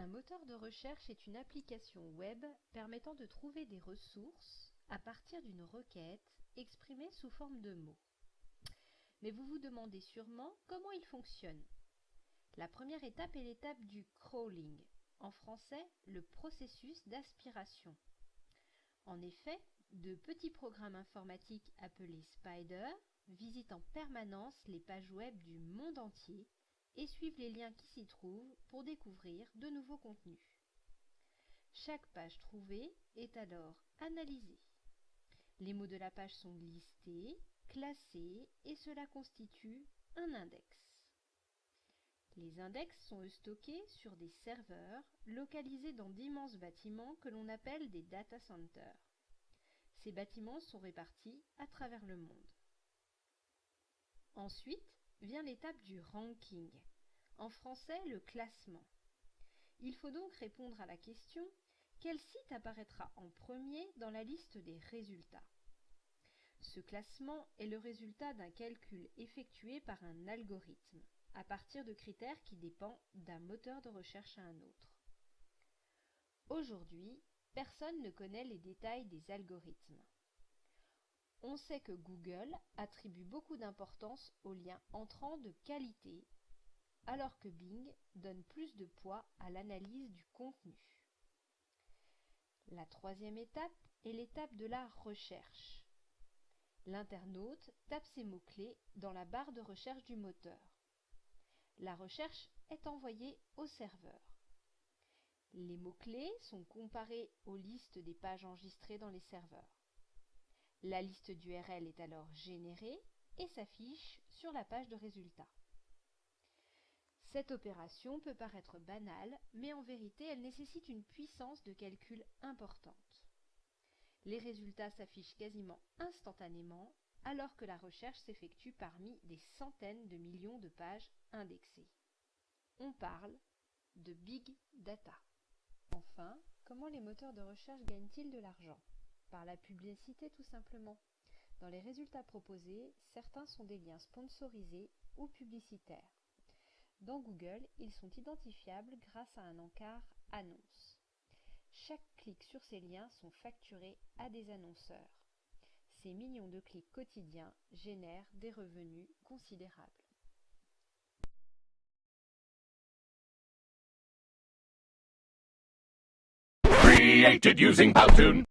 Un moteur de recherche est une application web permettant de trouver des ressources à partir d'une requête exprimée sous forme de mots. Mais vous vous demandez sûrement comment il fonctionne. La première étape est l'étape du crawling, en français le processus d'aspiration. En effet, de petits programmes informatiques appelés Spider visitent en permanence les pages web du monde entier et suivent les liens qui s'y trouvent pour découvrir de nouveaux contenus. Chaque page trouvée est alors analysée. Les mots de la page sont listés, classés et cela constitue un index. Les index sont stockés sur des serveurs localisés dans d'immenses bâtiments que l'on appelle des data centers. Ces bâtiments sont répartis à travers le monde. Ensuite vient l'étape du ranking, en français le classement. Il faut donc répondre à la question « Quel site apparaîtra en premier dans la liste des résultats ?» Ce classement est le résultat d'un calcul effectué par un algorithme, à partir de critères qui dépendent d'un moteur de recherche à un autre. Aujourd'hui, personne ne connaît les détails des algorithmes. On sait que Google attribue beaucoup d'importance aux liens entrants de qualité, alors que Bing donne plus de poids à l'analyse du contenu. La troisième étape est l'étape de la recherche. L'internaute tape ses mots-clés dans la barre de recherche du moteur. La recherche est envoyée au serveur. Les mots-clés sont comparés aux listes des pages enregistrées dans les serveurs. La liste d'URL est alors générée et s'affiche sur la page de résultats. Cette opération peut paraître banale, mais en vérité, elle nécessite une puissance de calcul importante. Les résultats s'affichent quasiment instantanément, alors que la recherche s'effectue parmi des centaines de millions de pages indexées. On parle de big data. Enfin, comment les moteurs de recherche gagnent-ils de l'argent ? Par la publicité tout simplement. Dans les résultats proposés, certains sont des liens sponsorisés ou publicitaires. Dans Google, ils sont identifiables grâce à un encart annonce. Chaque clic sur ces liens sont facturés à des annonceurs. Ces millions de clics quotidiens génèrent des revenus considérables. Created using Powtoon.